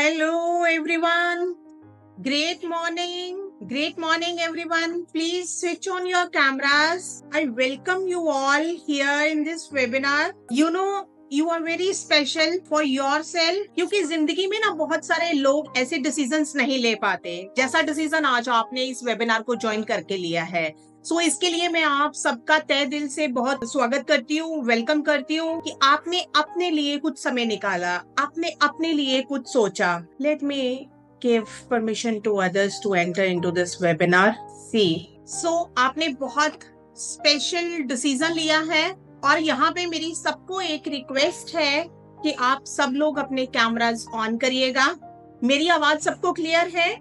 Hello everyone. Great morning. Great morning everyone. Please switch on your cameras. I welcome you all here in this webinar. You are very special for yourself क्योंकि जिंदगी में ना बहुत सारे लोग ऐसे decisions नहीं ले पाते जैसा डिसीजन आज आपने इस वेबिनार को ज्वाइन करके लिया है। इसके लिए मैं आप सबका तहे दिल से बहुत स्वागत करती हूँ, वेलकम करती हूँ कि आपने अपने लिए कुछ समय निकाला, आपने अपने लिए कुछ सोचा। Let me give permission to others to enter into this webinar. आपने बहुत स्पेशल डिसीजन लिया है और यहाँ पे मेरी सबको एक रिक्वेस्ट है कि आप सब लोग अपने कैमरास ऑन करिएगा। मेरी आवाज सबको क्लियर है?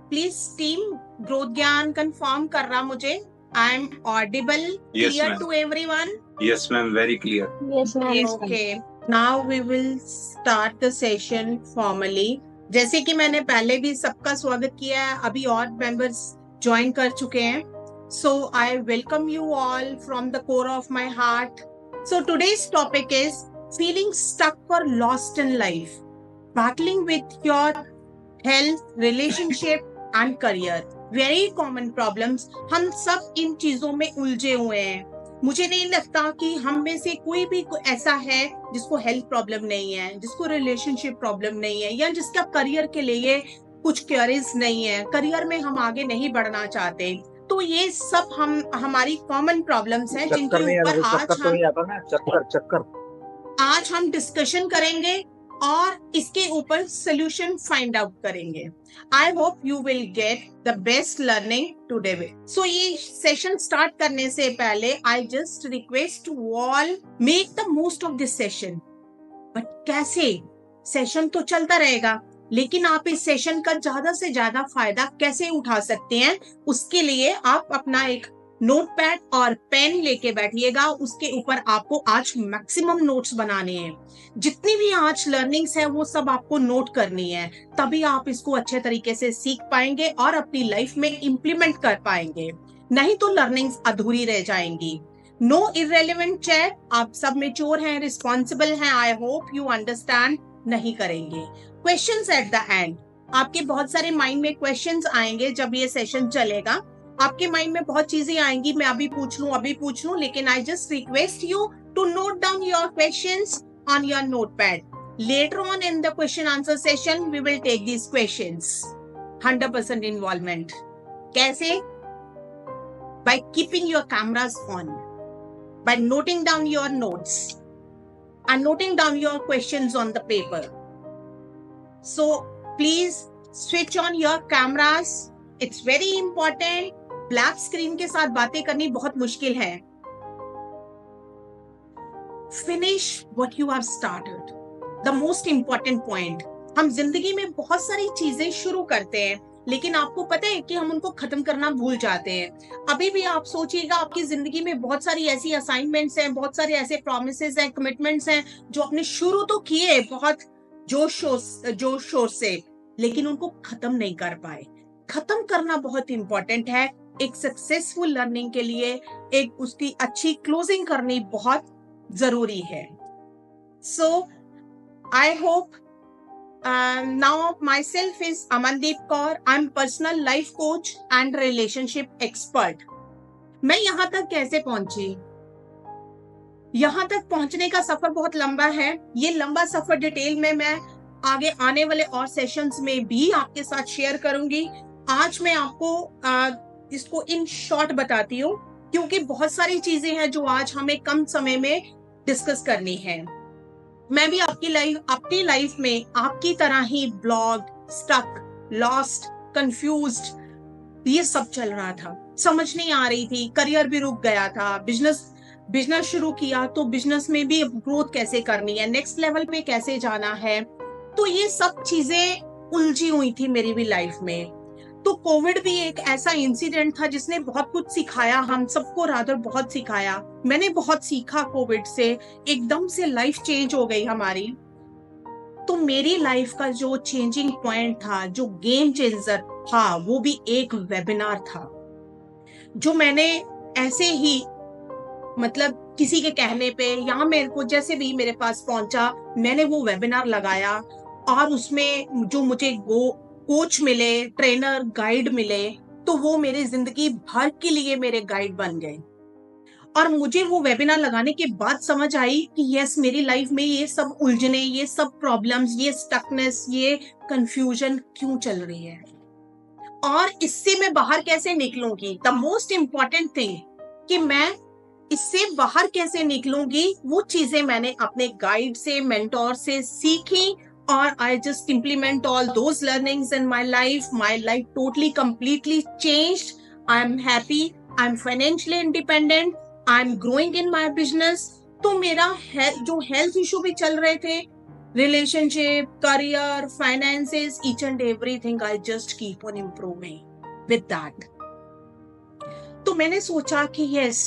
प्लीज टीम ग्रोथ ज्ञान कंफर्म कर रहा मुझे। I am audible, yes, clear ma'am. to everyone? Yes, ma'am. Very clear. Yes, ma'am. Okay. Now we will start the session formally. जैसे कि मैंने पहले भी सबका स्वागत किया है, अभी और members join कर चुके हैं. So I welcome you all from the core of my heart. So today's topic is feeling stuck or lost in life, battling with your health, relationship and career. Very common problems. हम सब इन चीजों में उलझे हुए हैं। मुझे नहीं लगता कि हम में से कोई भी ऐसा है जिसको हेल्थ प्रॉब्लम नहीं है, जिसको रिलेशनशिप प्रॉब्लम नहीं है, या जिसका करियर के लिए कुछ क्वेरीज नहीं है, करियर में हम आगे नहीं बढ़ना चाहते। तो ये सब हमारी कॉमन प्रॉब्लम्स हैं जिनके ऊपर आज हम डिस्कशन करेंगे और इसके ऊपर सोल्यूशन फाइंड आउट करेंगे। I hope you will get the best learning today. ये सेशन स्टार्ट करने से पहले I just request to all make the most of this session. But कैसे? सेशन तो चलता रहेगा, लेकिन आप इस सेशन का ज्यादा से ज्यादा फायदा कैसे उठा सकते हैं, उसके लिए आप अपना एक नोटपैड और पेन लेके बैठिएगा। उसके ऊपर आपको आज मैक्सिमम नोट्स बनाने हैं। जितनी भी आज लर्निंग्स है वो सब आपको नोट करनी है, तभी आप इसको अच्छे तरीके से सीख पाएंगे और अपनी लाइफ में इंप्लीमेंट कर पाएंगे। नहीं तो लर्निंग्स अधूरी रह जाएंगी। No irrelevant chat. आप सब मैच्योर हैं, रिस्पॉन्सिबल हैं। आई होप यू अंडरस्टैंड नहीं करेंगे। Questions at the end. आपके बहुत सारे माइंड में क्वेश्चंस आएंगे जब ये सेशन चलेगा। आपके माइंड में बहुत चीजें आएंगी, मैं अभी पूछ लूं, लेकिन I just request you to note down your questions on your notepad. Later on in the question answer session, we will take these questions. 100% involvement. कैसे? By keeping your cameras on, by noting down your notes and noting down your questions on the paper. So please switch on your cameras. It's very important. Black screen के साथ बातें करनी बहुत मुश्किल है। Finish what you have started. The most important point. हम जिंदगी में बहुत सारी चीजें शुरू करते हैं, लेकिन आपको पता है कि हम उनको खत्म करना भूल जाते हैं। अभी भी आप सोचिएगा, आपकी जिंदगी में बहुत सारी ऐसी असाइनमेंट्स हैं, बहुत सारे ऐसे प्रॉमिसेस हैं, कमिटमेंट्स हैं जो आपने शुरू तो किए बहुत जोश शोर से, लेकिन उनको खत्म नहीं कर पाए। खत्म करना बहुत इंपॉर्टेंट है। एक सक्सेसफुल लर्निंग के लिए एक उसकी अच्छी क्लोजिंग करनी बहुत जरूरी है। So I hope now myself is Amandeep Kaur. I'm personal life coach and relationship expert. मैं यहाँ तक कैसे पहुंची? यहाँ तक पहुंचने का सफर बहुत लंबा है। ये लंबा सफर डिटेल में मैं आगे आने वाले और सेशंस में भी आपके साथ शेयर करूंगी। आज मैं आपको इसको इन शॉर्ट बताती हूँ, क्योंकि बहुत सारी चीजें हैं जो आज हमें कम समय में डिस्कस करनी है। मैं भी अपनी लाइफ में आपकी तरह ही ब्लॉग, स्टक, लॉस्ट, कंफ्यूज्ड, ये सब चल रहा था। समझ नहीं आ रही थी, करियर भी रुक गया था, बिजनेस शुरू किया तो बिजनेस में भी ग्रोथ कैसे करनी है, नेक्स्ट लेवल पे कैसे जाना है। तो ये सब चीजें उलझी हुई थी मेरी भी लाइफ में। तो कोविड भी एक ऐसा इंसिडेंट था जिसने बहुत कुछ सिखाया, हम सबको रादर बहुत सिखाया। मैंने बहुत सीखा कोविड से, एकदम से लाइफ चेंज हो गई हमारी। तो मेरी लाइफ का जो चेंजिंग पॉइंट था, जो गेम चेंजर था, वो भी एक वेबिनार था जो मैंने ऐसे ही मतलब किसी के कहने पे या मेरे को जैसे भी मेरे पास पहुंचा, मैंने वो वेबिनार लगाया और उसमें जो मुझे कोच मिले, ट्रेनर, गाइड मिले, तो वो मेरी जिंदगी भर के लिए मेरे गाइड बन गए। और मुझे वो वेबिनार लगाने के बाद समझ आई कि यस, मेरी लाइफ में ये सब उलझने, ये सब प्रॉब्लम्स, ये स्टकनेस, ये कंफ्यूजन क्यों चल रही है और इससे मैं बाहर कैसे निकलूंगी। द मोस्ट इंपॉर्टेंट थिंग कि मैं इससे बाहर कैसे निकलूंगी, वो चीजें मैंने अपने गाइड से, मेंटोर से सीखी और I just implement all those learnings in my life. My life totally completely changed. I am happy, I am financially independent, I am growing in my business. तो मेरा जो हेल्थ इशू भी चल रहे थे, relationship, career, finances, each and everything, I just keep on improving with that. तो मैंने सोचा कि यस,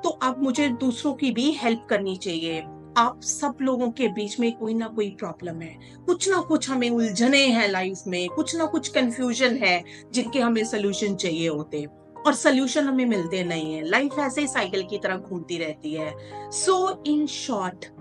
तो अब मुझे दूसरों की भी हेल्प करनी चाहिए। आप सब लोगों के बीच में कोई ना कोई प्रॉब्लम है, कुछ ना कुछ हमें उलझने हैं लाइफ में, कुछ ना कुछ कंफ्यूजन है जिनके हमें सोल्यूशन चाहिए होते, और सोल्यूशन हमें मिलते नहीं है। लाइफ ऐसे ही साइकिल की तरह घूमती रहती है। सो इन शॉर्ट,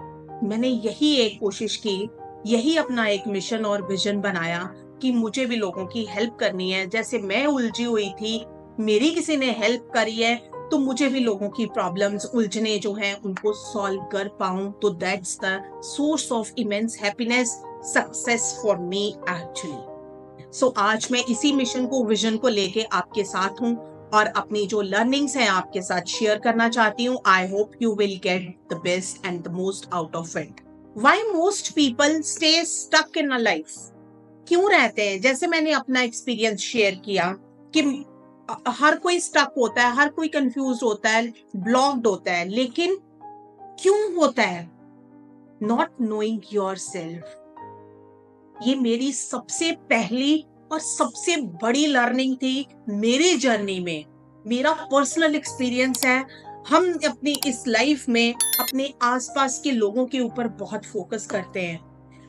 मैंने यही एक कोशिश की, यही अपना एक मिशन और विजन बनाया कि मुझे भी लोगों की हेल्प करनी है। जैसे मैं उलझी हुई थी, मेरी किसी ने हेल्प करी है, तो मुझे भी लोगों की प्रॉब्लम्स, उलझने जो हैं उनको सॉल्व कर पाऊं। तो that's the source of immense happiness, success for me actually. So आज मैं इसी मिशन को, विजन को लेके आपके साथ हूं और अपनी जो लर्निंग्स हैं आपके साथ शेयर करना चाहती हूँ। I hope you will get the best and the most out of it. Why most people stay stuck in a life? क्यों रहते हैं? जैसे मैंने अपना एक्सपीरियंस शेयर किया कि हर कोई स्टक होता है, हर कोई कंफ्यूज होता है, ब्लॉक्ड होता है, लेकिन क्यों होता है? Not knowing your self. ये मेरी सबसे पहली और सबसे बड़ी लर्निंग थी मेरी जर्नी में। मेरा पर्सनल एक्सपीरियंस है। हम अपनी इस लाइफ में अपने आसपास के लोगों के ऊपर बहुत फोकस करते हैं,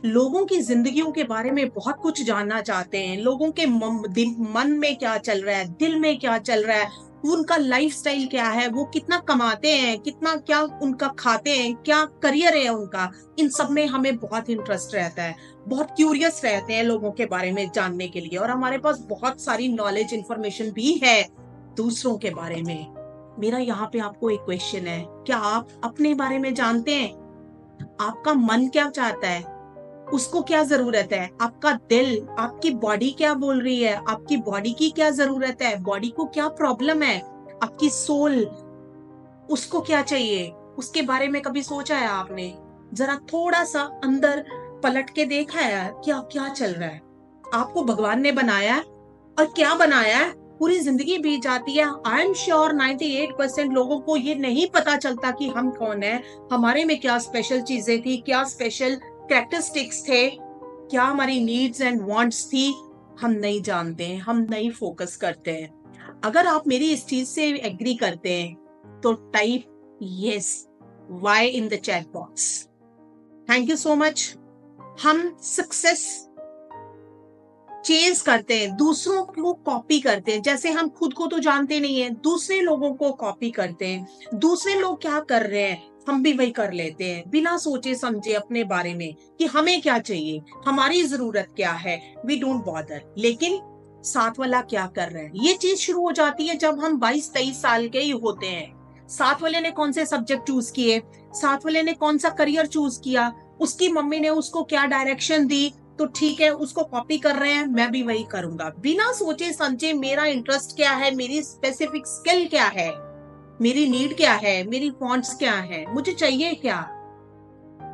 लोगों की जिंदगियों के बारे में बहुत कुछ जानना चाहते हैं, लोगों के मन में क्या चल रहा है, दिल में क्या चल रहा है, उनका लाइफस्टाइल क्या है, वो कितना कमाते हैं, कितना क्या उनका खाते हैं, क्या करियर है उनका, इन सब में हमें बहुत इंटरेस्ट रहता है। बहुत क्यूरियस रहते हैं लोगों के बारे में जानने के लिए, और हमारे पास बहुत सारी नॉलेज, इंफॉर्मेशन भी है दूसरों के बारे में। मेरा यहाँ पे आपको एक क्वेश्चन है, क्या आप अपने बारे में जानते हैं? आपका मन क्या चाहता है, उसको क्या जरूरत है? आपका दिल, आपकी बॉडी क्या बोल रही है, आपकी बॉडी की क्या जरूरत है, बॉडी को क्या प्रॉब्लम है, आपकी सोल, उसको क्या चाहिए, उसके बारे में कभी सोचा है आपने? जरा थोड़ा सा अंदर पलट के देखा है क्या क्या चल रहा है? आपको भगवान ने बनाया है, और क्या बनाया है, पूरी जिंदगी बीत जाती है। आई एम श्योर 98% लोगों को ये नहीं पता चलता कि हम कौन है, हमारे में क्या स्पेशल चीजें थी, क्या स्पेशल कैरेक्टरिस्टिक्स थे, क्या हमारी नीड्स एंड वांट्स थी। हम नहीं जानते हैं, हम नहीं फोकस करते हैं। अगर आप मेरी इस चीज से एग्री करते हैं तो type yes Y in the chat box. Thank you so much. हम सक्सेस चेज करते हैं, दूसरों को कॉपी करते हैं। जैसे हम खुद को तो जानते नहीं है, दूसरे लोगों को कॉपी करते हैं। दूसरे लोग क्या कर रहे हैं हम भी वही कर लेते हैं, बिना सोचे समझे अपने बारे में कि हमें क्या चाहिए, हमारी जरूरत क्या है। We don't bother. लेकिन साथ वाला क्या कर रहा है, ये चीज शुरू हो जाती है जब हम 22-23 साल के ही होते हैं। साथ वाले ने कौन से सब्जेक्ट चूज किए, साथ वाले ने कौन सा करियर चूज किया, उसकी मम्मी ने उसको क्या डायरेक्शन दी, तो ठीक है उसको कॉपी कर रहे हैं, मैं भी वही करूंगा, बिना सोचे समझे मेरा इंटरेस्ट क्या है, मेरी स्पेसिफिक स्किल क्या है, मेरी नीड क्या है, मेरी वांट्स क्या है, मुझे चाहिए क्या।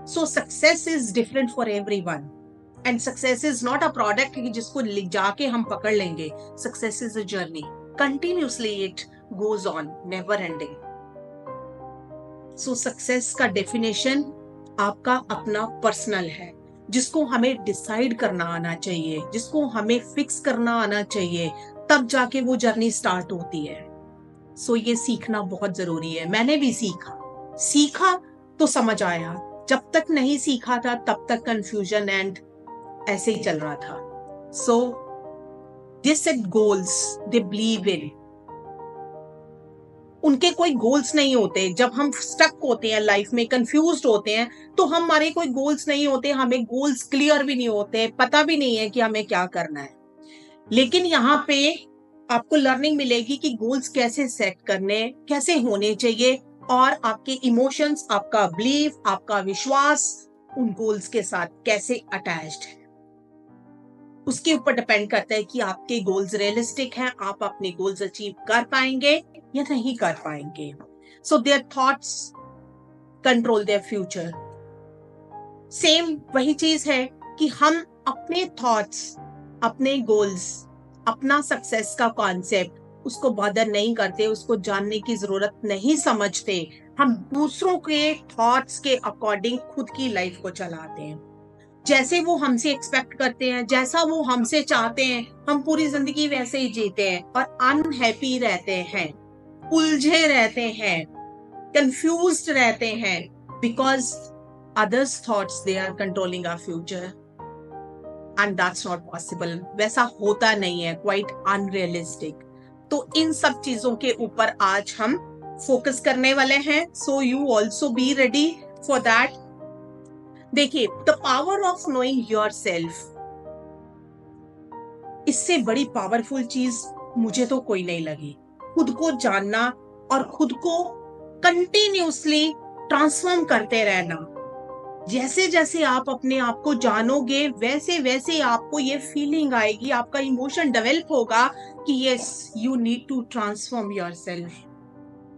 सो success is different for everyone, and success is not a product जिसको जाके हम पकड़ लेंगे। Success is a journey, continuously it goes on, never ending. So success का डेफिनेशन आपका अपना पर्सनल है, जिसको हमें डिसाइड करना आना चाहिए, जिसको हमें फिक्स करना आना चाहिए, तब जाके वो जर्नी स्टार्ट होती है। सो ये सीखना बहुत जरूरी है। मैंने भी सीखा तो समझ आया, जब तक नहीं सीखा था तब तक कंफ्यूजन एंड ऐसे ही चल रहा था। So they set goals, they believe in, उनके कोई गोल्स नहीं होते। जब हम स्टक होते हैं लाइफ में, कंफ्यूज्ड होते हैं, तो हमारे कोई गोल्स नहीं होते, हमें गोल्स क्लियर भी नहीं होते, पता भी नहीं है कि हमें क्या करना है। लेकिन यहाँ पे आपको लर्निंग मिलेगी कि गोल्स कैसे सेट करने, कैसे होने चाहिए, और आपके इमोशंस, आपका बिलीफ, आपका विश्वास उन गोल्स के साथ कैसे अटैच्ड है। उसके ऊपर डिपेंड करता है कि आपके गोल्स रियलिस्टिक हैं, आप अपने गोल्स अचीव कर पाएंगे या नहीं कर पाएंगे। So their thoughts control their future. Same वही चीज है कि हम अपने थॉट्स, अपने गोल्स, अपना सक्सेस का कॉन्सेप्ट, उसको बदर नहीं करते, उसको जानने की जरूरत नहीं समझते। हम दूसरों के थॉट्स के अकॉर्डिंग खुद की लाइफ को चलाते हैं। जैसे वो हमसे एक्सपेक्ट करते हैं, जैसा वो हमसे चाहते हैं, हम पूरी जिंदगी वैसे ही जीते हैं और अनहैप्पी रहते हैं, उलझे रहते हैं, कंफ्यूज्ड रहते हैं, because others thoughts they are controlling our future, and that's not possible। वैसा होता नहीं है, quite unrealistic। तो इन सब चीजों के ऊपर आज हम फोकस करने वाले हैं। so you also be ready for that। देखिए, the power of knowing yourself, इससे बड़ी पावरफुल चीज मुझे तो कोई नहीं लगी। खुद को जानना और खुद को कंटिन्यूसली ट्रांसफॉर्म करते रहना। जैसे जैसे आप अपने आप को जानोगे, वैसे वैसे आपको ये फीलिंग आएगी, आपका इमोशन डेवलप होगा कि yes, you need to transform yourself.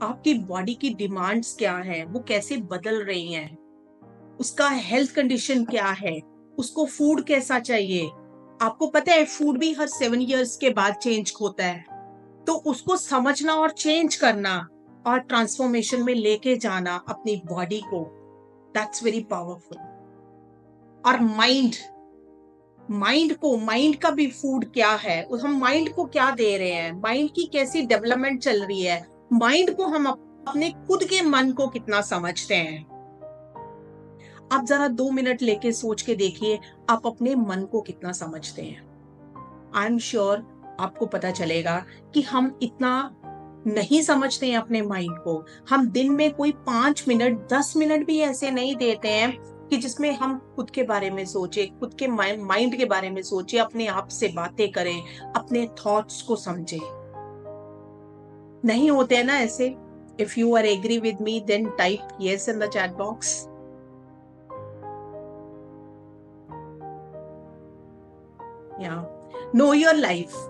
आपकी बॉडी की डिमांड्स क्या है, वो कैसे बदल रही हैं, उसका हेल्थ कंडीशन क्या है, उसको फूड कैसा चाहिए। आपको पता है फूड भी हर 7 इयर्स के बाद चेंज होता है। तो उसको समझना और चेंज करना और ट्रांसफॉर्मेशन में लेके जाना अपनी बॉडी को, दैट्स वेरी पावरफुल। और माइंड का भी फूड क्या है, हम माइंड को क्या दे रहे हैं, माइंड की कैसी डेवलपमेंट चल रही है, माइंड को हम अपने खुद के मन को कितना समझते हैं। आप जरा 2 मिनट लेके सोच के देखिए, आप अपने मन को कितना समझते हैं। आई एम श्योर आपको पता चलेगा कि हम इतना नहीं समझते हैं अपने माइंड को। हम दिन में कोई 5 मिनट 10 मिनट भी ऐसे नहीं देते हैं कि जिसमें हम खुद के बारे में सोचे, खुद के माइंड के बारे में सोचे, अपने आप से बातें करें, अपने थॉट्स को समझे। नहीं होते हैं ना ऐसे। If you are agree with me then type yes in the chat box. No your life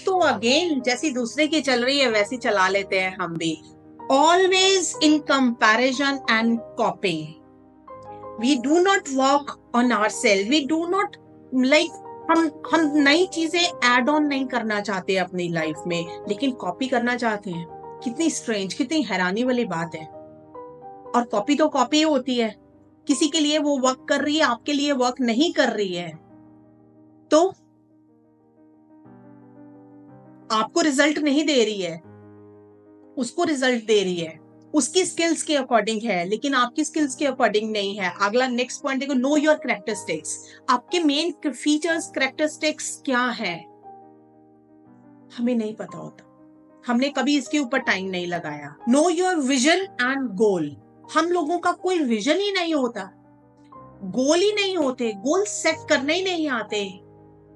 तो अगेन जैसी दूसरे की चल रही है वैसी चला लेते हैं हम भी। Always in comparison and coping. We do not work on ourselves, we do not like हम नई चीजें एड ऑन नहीं करना चाहते अपनी लाइफ में, लेकिन कॉपी करना चाहते हैं। कितनी स्ट्रेंज, कितनी हैरानी वाली बात है। और कॉपी तो कॉपी होती है, किसी के लिए वो वर्क कर रही है, आपके लिए वर्क नहीं कर रही है, तो आपको रिजल्ट नहीं दे रही है, उसको रिजल्ट दे रही है, उसकी स्किल्स के अकॉर्डिंग है, लेकिन आपकी स्किल्स के अकॉर्डिंग नहीं है। अगला नेक्स्ट पॉइंट देखो, नो योर कैरेक्टरिस्टिक्स। आपके मेन फीचर्स, कैरेक्टरिस्टिक्स क्या है, हमें नहीं पता होता, हमने कभी इसके ऊपर टाइम नहीं लगाया। नो योर विजन एंड गोल। हम लोगों का कोई विजन ही नहीं होता, गोल ही नहीं होते, गोल सेट करने ही नहीं आते।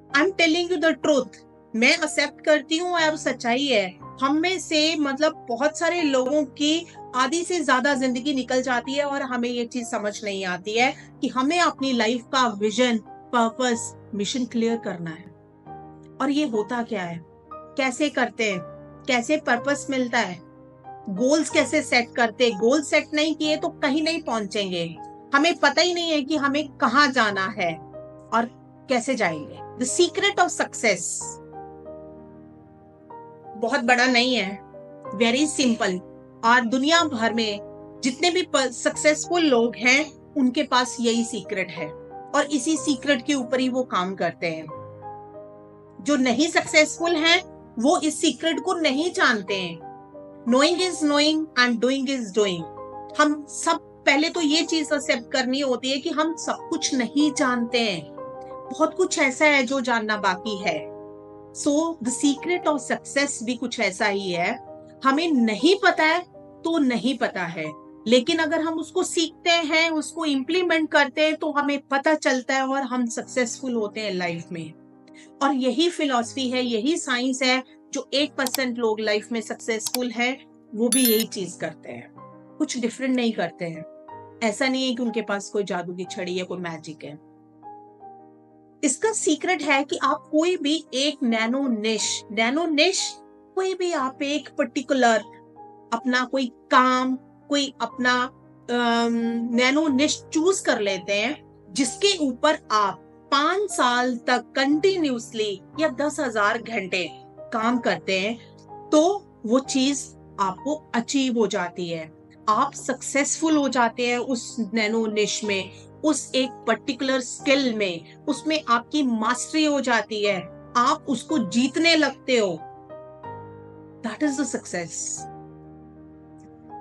I am telling you the truth, मैं एक्सेप्ट करती हूँ और सच्चाई है। हम में से मतलब बहुत सारे लोगों की आधी से ज्यादा जिंदगी निकल जाती है और हमें ये चीज समझ नहीं आती है कि हमें अपनी लाइफ का विजन, पर्पस, मिशन क्लियर करना है। और ये होता क्या है, कैसे करते हैं, कैसे पर्पस मिलता है, गोल्स कैसे सेट करते, गोल सेट नहीं किए तो कहीं नहीं पहुंचेंगे। हमें पता ही नहीं है कि हमें कहाँ जाना है और कैसे जाएंगे। द सीक्रेट ऑफ सक्सेस बहुत बड़ा नहीं है, वेरी सिंपल। और दुनिया भर में जितने भी सक्सेसफुल लोग हैं उनके पास यही सीक्रेट है और इसी सीक्रेट के ऊपर ही वो काम करते हैं। जो नहीं सक्सेसफुल हैं वो इस सीक्रेट को नहीं जानते हैं। Knowing is knowing and doing is doing. हम सब पहले तो ये चीज एक्सेप्ट करनी होती है कि हम सब कुछ नहीं जानते हैं, बहुत कुछ ऐसा है जो जानना बाकी है। So the secret of success भी कुछ ऐसा ही है। हमें नहीं पता है तो नहीं पता है, लेकिन अगर हम उसको सीखते हैं, उसको इम्प्लीमेंट करते हैं तो हमें पता चलता है और हम सक्सेसफुल होते हैं लाइफ में। और यही फिलॉसफी है, यही साइंस है। जो 8% लोग लाइफ में सक्सेसफुल है वो भी यही चीज करते हैं, कुछ डिफरेंट नहीं करते हैं। ऐसा नहीं है कि उनके पास कोई जादू की छड़ी या कोई मैजिक है। इसका सीक्रेट है कि आप कोई भी एक नैनो निश कोई भी आप एक पर्टिकुलर अपना कोई काम, कोई अपना नैनो निश चूज कर लेते हैं, जिसके ऊपर आप 5 साल तक कंटिन्यूसली या 10,000 घंटे काम करते हैं, तो वो चीज आपको अचीव हो जाती है। आप सक्सेसफुल हो जाते हैं उस नैनो निश में, उस एक पर्टिकुलर स्किल में, उसमें आपकी मास्टरी हो जाती है, आप उसको जीतने लगते हो। That is the success.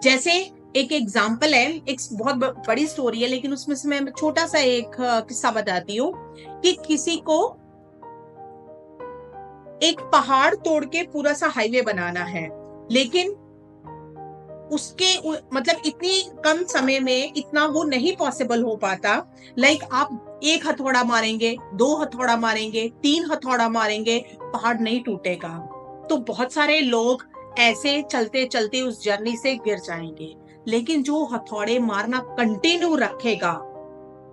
जैसे एक एग्जाम्पल है, एक बहुत बड़ी स्टोरी है लेकिन उसमें से मैं छोटा सा एक किस्सा बताती हूँ कि किसी को एक पहाड़ तोड़ के पूरा सा हाईवे बनाना है, लेकिन उसके मतलब इतनी कम समय में इतना वो नहीं पॉसिबल हो पाता। लाइक आप एक हथौड़ा मारेंगे, 2 हथौड़ा मारेंगे, 3 हथौड़ा मारेंगे, पहाड़ नहीं टूटेगा। तो बहुत सारे लोग ऐसे चलते चलते उस जर्नी से गिर जाएंगे, लेकिन जो हथौड़े मारना कंटिन्यू रखेगा,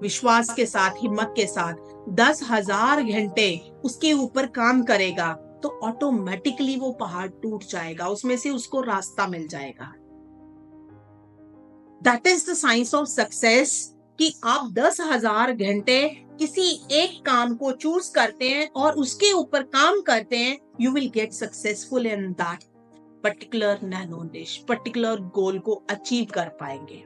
विश्वास के साथ, हिम्मत के साथ, 10,000 घंटे उसके ऊपर काम करेगा, तो ऑटोमेटिकली वो पहाड़ टूट जाएगा, उसमें से उसको रास्ता मिल जाएगा। That is the science of success, कि आप 10,000 घंटे किसी एक काम को चूज करते हैं और उसके ऊपर काम करते हैं, you will get successful in that particular nano निश, पर्टिकुलर गोल को अचीव कर पाएंगे।